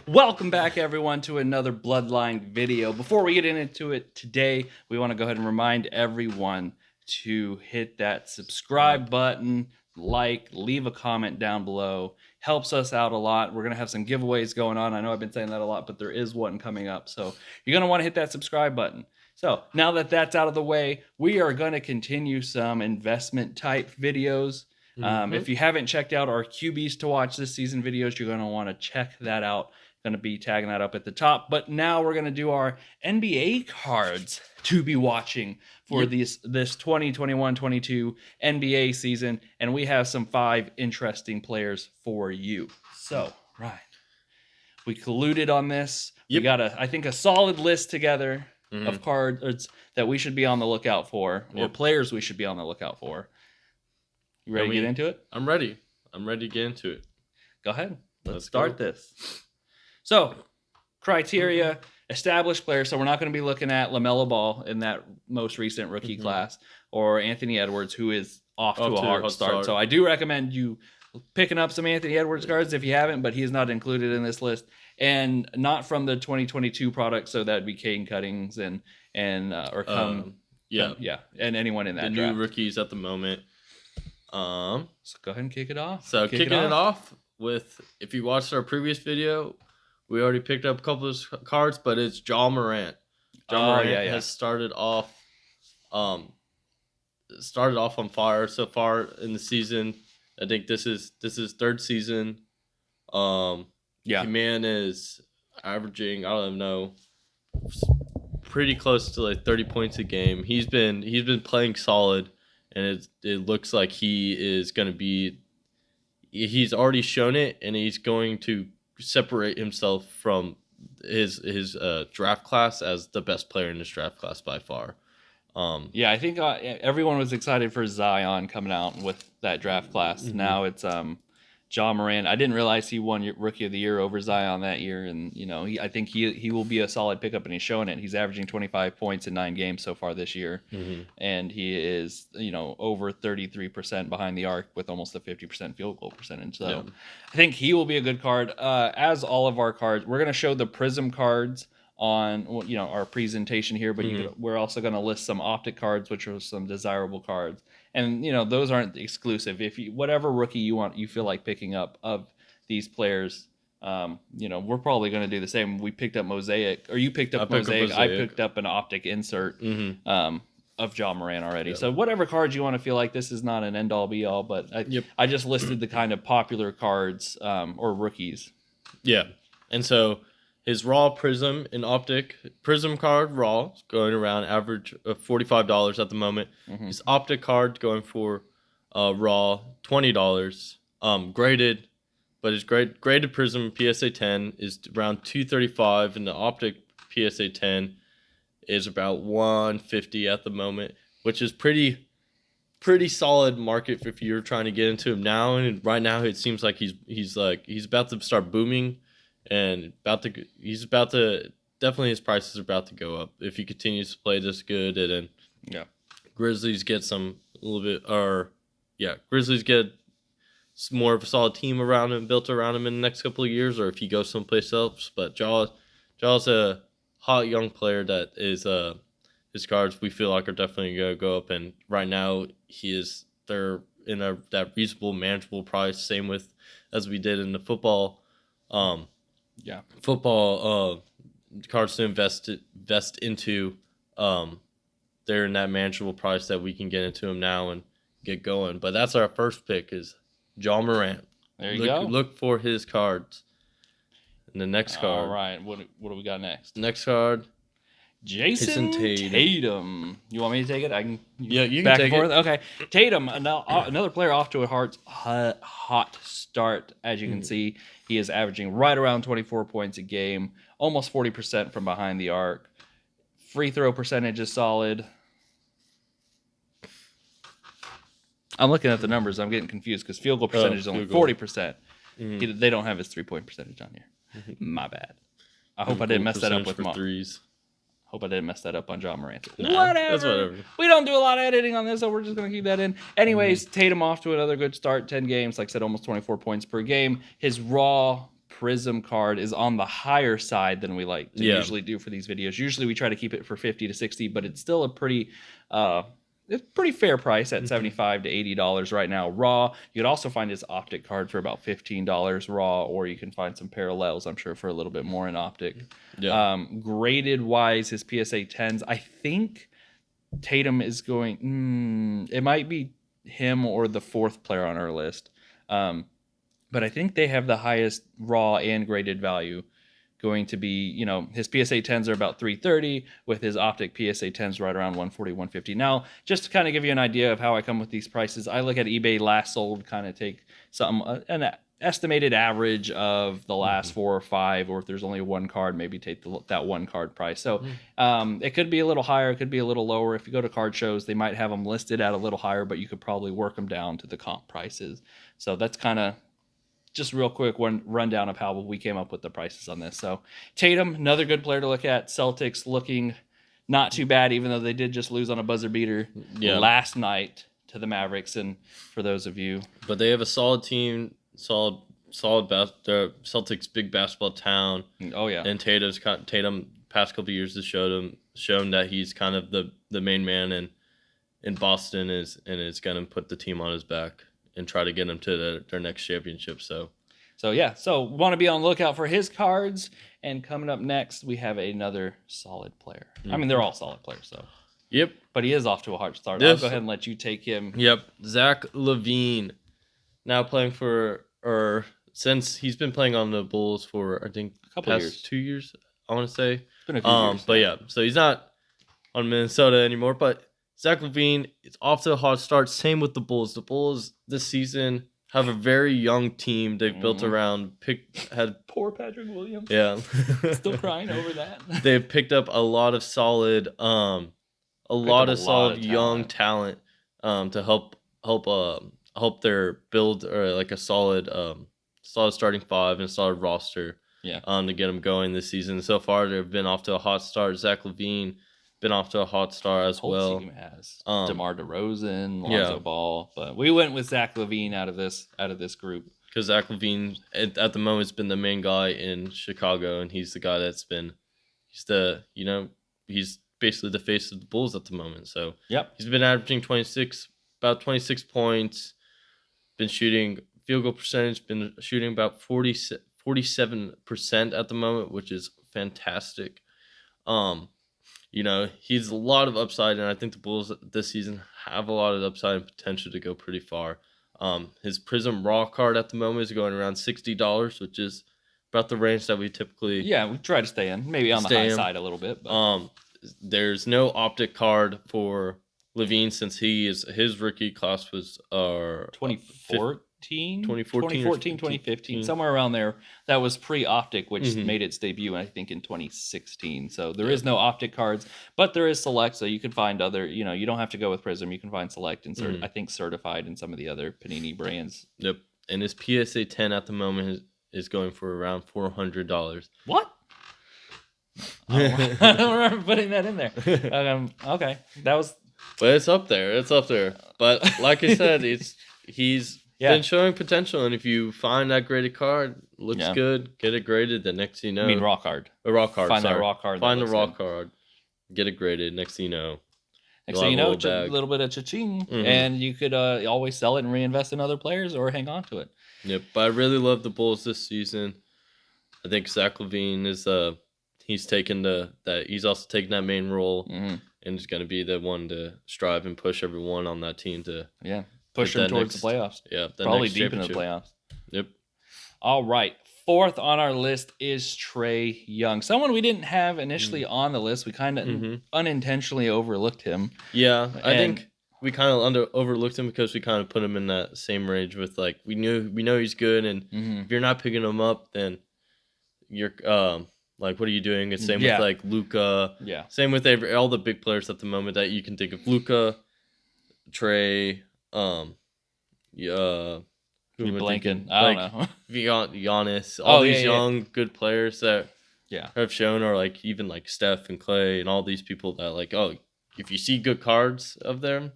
Welcome back, everyone, to another Bloodline video. Before we get into it today, we want to go ahead and remind everyone to hit that subscribe button, leave a comment down below. Helps us out a lot. We're going to have some giveaways going on. I know I've been saying that a lot, but there is one coming up. So you're going to want to hit that subscribe button. So now that that's out of the way, we are going to continue some investment type videos. If you haven't checked out our QBs to watch this season videos, you're going to want to check that out. Going to be tagging that up at the top. But now we're going to do our NBA cards to be watching for this 2021-22 NBA season. And we have some 5 interesting players for you. So, Ryan, we colluded on this. We got, I think, a solid list together of cards that we should be on the lookout for, or players we should be on the lookout for. You ready to get into it? I'm ready. I'm ready to get into it. Go ahead. Let's start this. So, criteria, established players. So we're not going to be looking at LaMelo Ball in that most recent rookie class, or Anthony Edwards, who is off to a hard start. So I do recommend you picking up some Anthony Edwards cards if you haven't, but he is not included in this list. And not from the 2022 product, so that would be Kane Cuttings and anyone in that the draft. New rookies at the moment. So go ahead and kick it off. So kicking it off with, if you watched our previous video, we already picked up a couple of cards, but it's Ja Morant. Ja Morant has started off on fire so far in the season. I think this is third season. The man is averaging, I don't even know, pretty close to like 30 points a game. He's been playing solid, and it looks like he is going to be. He's already shown it, and he's going to separate himself from his draft class as the best player in this draft class by far. I think everyone was excited for Zion coming out with that draft class. Now it's Ja Morant. I didn't realize he won Rookie of the Year over Zion that year, and I think he will be a solid pickup, and he's showing it. He's averaging 25 points in 9 games so far this year, and he is over 33% behind the arc with almost a 50% field goal percentage. So I think he will be a good card. As all of our cards, we're going to show the Prism cards on our presentation here, but we're also going to list some optic cards, which are some desirable cards. And those aren't exclusive. If whatever rookie you feel like picking up of these players, we're probably going to do the same. We picked up Mosaic, or you picked up Mosaic. I picked up an optic insert of Ja Morant already. So whatever cards you want to feel like, this is not an end all be all, but I just listed the kind of popular cards or rookies. Yeah, and so his raw Prism and optic Prism card raw is going around average of $45 at the moment. His optic card going for raw $20. Graded, but his graded Prism PSA 10 is around $235, and the optic PSA 10 is about $150 at the moment, which is pretty solid market if you're trying to get into him now. And right now it seems like he's about to start booming. And he's about to definitely, his prices are about to go up if he continues to play this good. And then Grizzlies get Grizzlies get more of a solid team around him, built around him in the next couple of years, or if he goes someplace else. But Ja's a hot young player that is his cards we feel like are definitely gonna go up. And right now they're in that reasonable, manageable price. Same with as we did in the football. Football cards to invest into. They're in that manageable price that we can get into them now and get going. But that's our first pick is Ja Morant. There you go. Look for his cards. And the next card. All right. What do we got next? Next card. Jayson Tatum. You want me to take it? I can. You can take it. Okay. Tatum, another player off to a hot start. As you can see, he is averaging right around 24 points a game, almost 40% from behind the arc. Free throw percentage is solid. I'm looking at the numbers. I'm getting confused because field goal percentage is only 40%. They don't have his 3-point percentage on here. My bad. I hope I didn't mess that up with threes. Hope I didn't mess that up on Ja Morant. Whatever. We don't do a lot of editing on this, so we're just going to keep that in. Anyways, Tatum off to another good start. 10 games, like I said, almost 24 points per game. His raw Prism card is on the higher side than we like to Yeah. usually do for these videos. Usually we try to keep it for 50 to 60, but it's still a pretty fair price at $75 to $80 right now raw. You could also find his Optic card for about $15 raw, or you can find some parallels, I'm sure, for a little bit more in Optic. Yeah. Graded wise, his PSA 10s, I think Tatum is going, it might be him or the fourth player on our list. But I think they have the highest raw and graded value, going to be, his PSA 10s are about 330, with his Optic PSA 10s right around 140, 150. Now, just to kind of give you an idea of how I come with these prices, I look at eBay last sold, kind of take an estimated average of the last 4 or 5, or if there's only one card, maybe take that one card price. So it could be a little higher, it could be a little lower. If you go to card shows, they might have them listed at a little higher, but you could probably work them down to the comp prices. So that's kind of just real quick one rundown of how we came up with the prices on this. So Tatum, another good player to look at. Celtics looking not too bad, even though they did just lose on a buzzer beater last night to the Mavericks. And for those of you, but they have a solid team, solid the Celtics, big basketball town. Oh yeah, and Tatum past couple of years has shown that he's kind of the main man in Boston is going to put the team on his back and try to get them to their next championship. So want to be on the lookout for his cards. And coming up next, we have another solid player. I mean, they're all solid players, so. Yep. But he is off to a hard start. I'll go ahead and let you take him. Yep. Zach LaVine, now playing since he's been playing on the Bulls for, I think, a couple past years. 2 years, I want to say. It's been a few years. But yeah, so he's not on Minnesota anymore, but Zach LaVine is off to a hot start. Same with the Bulls. The Bulls this season have a very young team they've built around. Poor Patrick Williams. Yeah, still crying over that. They've picked up a lot of solid, young talent to help their build or like a solid starting five and a solid roster. Yeah. To get them going this season. So far, they've been off to a hot start. Zach LaVine been off to a hot start as well. The whole team has DeMar DeRozan, Lonzo Ball, but we went with Zach LaVine out of this group because Zach LaVine at the moment has been the main guy in Chicago, and he's the guy he's basically the face of the Bulls at the moment. So he's been averaging about 26 points, been shooting field goal percentage, been shooting about 47% at the moment, which is fantastic. He's a lot of upside, and I think the Bulls this season have a lot of upside and potential to go pretty far. His Prism Raw card at the moment is going around $60, which is about the range that we typically... Yeah, we try to stay in. Maybe on the high side a little bit. But. There's no Optic card for LaVine since his rookie class was 2015, somewhere around there. That was pre-Optic, which made its debut, I think, in 2016. So there is no Optic cards, but there is Select, so you can find other, you don't have to go with Prism. You can find Select and I think Certified and some of the other Panini brands. Yep. And his PSA 10 at the moment is going for around $400. What? I don't remember putting that in there. Okay. That was... But it's up there. But like I said, he's been showing potential, and if you find that graded card, looks good, get it graded. The next thing you know, I mean raw card. A raw card. Find that raw card. Find the raw card, get it graded. Next thing you know, a little bit of cha-ching, and you could always sell it and reinvest in other players or hang on to it. Yep. But I really love the Bulls this season. I think Zach LaVine is he's also taking that main role. And is going to be the one to strive and push everyone on that team to push them towards the playoffs. Yeah, probably deep in the playoffs. Yep. All right. Fourth on our list is Trae Young, someone we didn't have initially on the list. We kind of unintentionally overlooked him. Yeah, I think we kind of overlooked him because we kind of put him in that same range with we know he's good, and if you're not picking him up, then you're what are you doing? It's same with Luka. Yeah. Same with all the big players at the moment that you can think of. Luka, Trae, blanking. I don't know. Giannis. All these young good players that have shown, or even Steph and Clay and all these people that if you see good cards of them,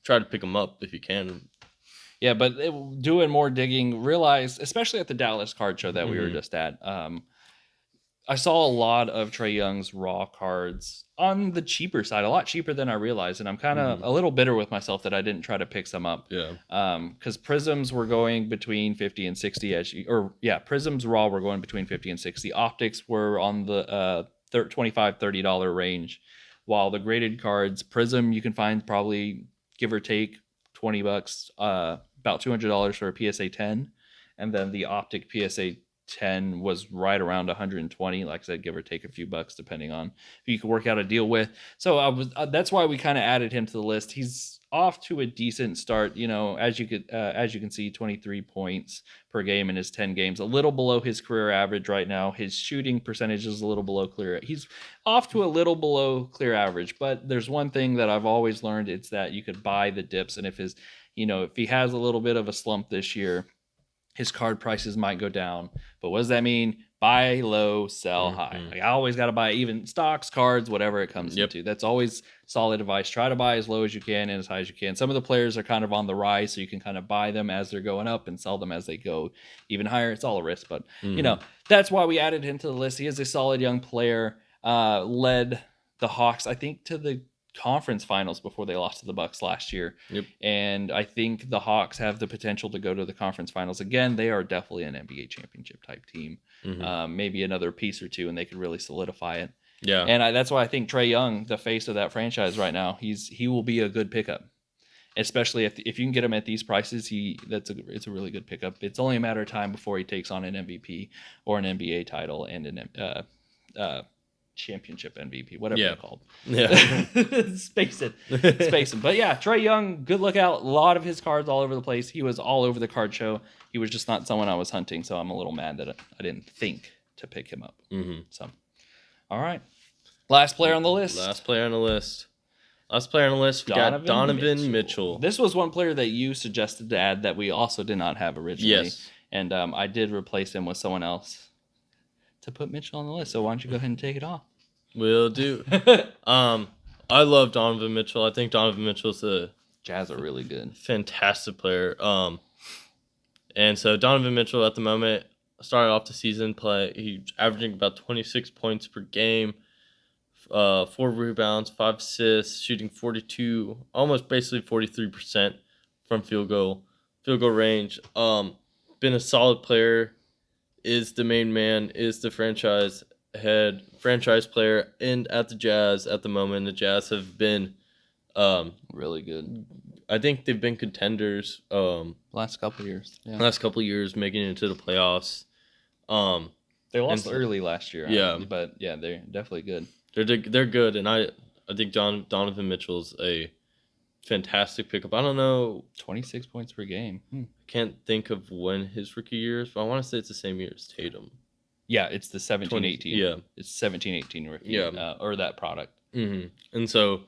try to pick them up if you can. Yeah, but doing more digging, realized, especially at the Dallas card show that we were just at, I saw a lot of Trae Young's raw cards on the cheaper side, a lot cheaper than I realized, and I'm kind of a little bitter with myself that I didn't try to pick some up. Yeah. Because Prisms were going between 50 and 60 Prisms raw were going between 50 and 60. Optics were on the $25, $30 range, while the graded cards, Prism you can find probably give or take $20, about $200 for a PSA 10, and then the Optic PSA 10 was right around 120, like I said, give or take a few bucks depending on who you could work out a deal with. So that's why we kind of added him to the list. He's off to a decent start, as you can see, 23 points per game in his 10 games, a little below his career average right now. His shooting percentage is a little below clear. He's off to a little below clear average, but there's one thing that I've always learned, it's that you could buy the dips, and if he has a little bit of a slump this year, his card prices might go down. But what does that mean? Buy low, sell high. Like, I always got to buy even stocks, cards, whatever it comes into. That's always solid advice. Try to buy as low as you can and as high as you can. Some of the players are kind of on the rise, so you can kind of buy them as they're going up and sell them as they go even higher. It's all a risk, but that's why we added him to the list. He is a solid young player. Led the Hawks, I think, to the conference finals before they lost to the Bucks last year. And I think the Hawks have the potential to go to the conference finals again. They are definitely an NBA championship type team. Maybe another piece or two, and they could really solidify it. Yeah. And that's why I think Trae Young, the face of that franchise right now, he will be a good pickup. Especially if you can get him at these prices, it's a really good pickup. It's only a matter of time before he takes on an MVP or an NBA title and an championship MVP, whatever they're called. Space it. But yeah, Trae Young, good lookout. A lot of his cards all over the place. He was all over the card show. He was just not someone I was hunting, so I'm a little mad that I didn't think to pick him up. So, all right. Last player on the list. We got Donovan Mitchell. This was one player that you suggested to add that we also did not have originally. Yes. And I did replace him with someone else to put Mitchell on the list. So why don't you go ahead and take it off? Will do. I love Donovan Mitchell. I think Donovan Mitchell's a Jazz are really good. Fantastic player. And so Donovan Mitchell at the moment started off the season he's averaging about 26 points per game, 4 rebounds, 5 assists, shooting 42, almost basically 43% from field goal range. Been a solid player. Is the main man, is the franchise player, and at the Jazz at the moment. The Jazz have been really good. I think they've been contenders Last couple years. Making it into the playoffs. They lost early last year. Yeah. But yeah, they're definitely good. They're good, and I think Donovan Mitchell's a fantastic pickup. I don't know. 26 points per game. Can't think of when his rookie year is, but I want to say it's the same year as Tatum. Yeah, it's the 17-18. Yeah. It's 17-18 rookie. Yeah. Or that product. And so,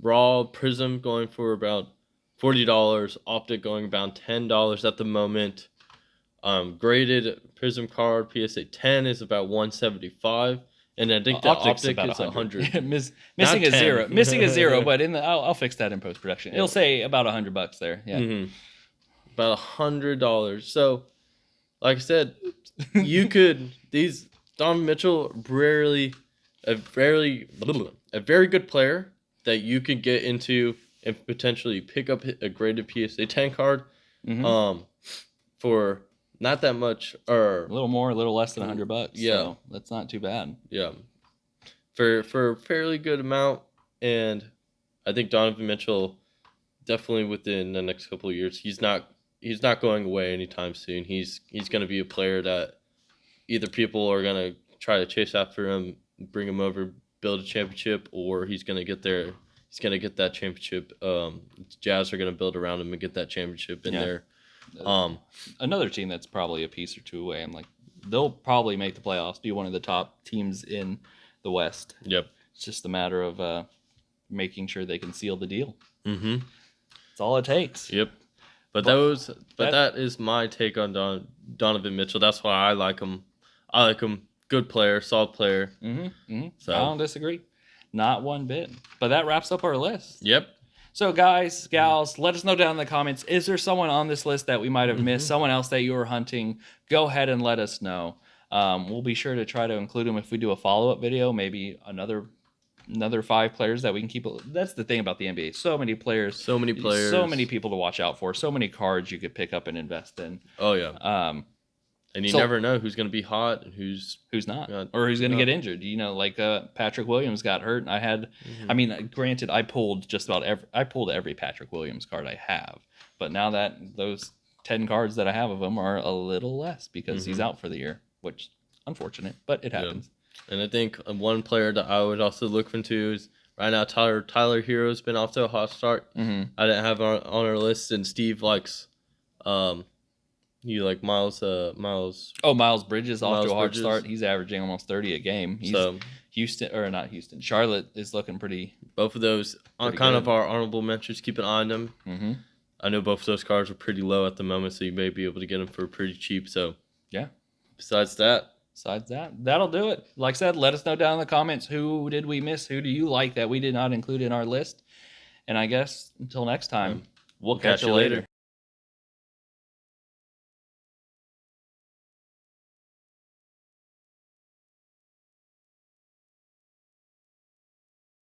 raw Prism going for about $40, Optic going about $10 at the moment. Graded Prism card PSA 10 is about $175. And I think the Optic is 100. Missing a zero. Missing a zero, but I'll fix that in post production. It'll say about $100 there. Yeah. About $100. So, like I said, these Donovan Mitchell a very good player that you could get into and potentially pick up a graded PSA 10 card for not that much, or a little more, a little less than $100. Yeah, so that's not too bad. Yeah, for a fairly good amount, and I think Donovan Mitchell definitely within the next couple of years, he's not going away anytime soon. He's going to be a player that either people are going to try to chase after him, bring him over, build a championship, or he's going to get there. He's going to get that championship. Jazz are going to build around him and get that championship in there. Another team that's probably a piece or two away. They'll probably make the playoffs, be one of the top teams in the West. Yep. It's just a matter of making sure they can seal the deal. That's all it takes. Yep. But that is my take on Donovan Mitchell. That's why I like him. Good player, solid player. So I don't disagree. Not one bit. But that wraps up our list. Yep. So, guys, gals, let us know down in the comments. Is there someone on this list that we might have missed? Someone else that you were hunting? Go ahead and let us know. We'll be sure to try to include them if we do a follow-up video. Maybe another 5 players that we can keep. That's the thing about the NBA. So many players. So many players. So many people to watch out for. So many cards you could pick up and invest in. Oh, yeah. And you never know who's going to be hot and who's not, or who's going to get injured. You know, like Patrick Williams got hurt, and I had. I mean, granted, I pulled every Patrick Williams card I have, but now that those 10 cards that I have of him are a little less because he's out for the year, which unfortunate, but it happens. Yeah. And I think one player that I would also look into is right now Tyler Hero's been off to a hot start. I didn't have on our list, and Steve likes. You like Miles Miles Bridges off to a hard start. He's averaging almost 30 a game. Charlotte is looking pretty. Both of those are kind of our honorable mentions. Keep an eye on them. I know both of those cars are pretty low at the moment, so you may be able to get them for pretty cheap. So yeah. Besides that, that'll do it. Like I said, let us know down in the comments, who did we miss? Who do you like that we did not include in our list? And I guess until next time, we'll catch you later.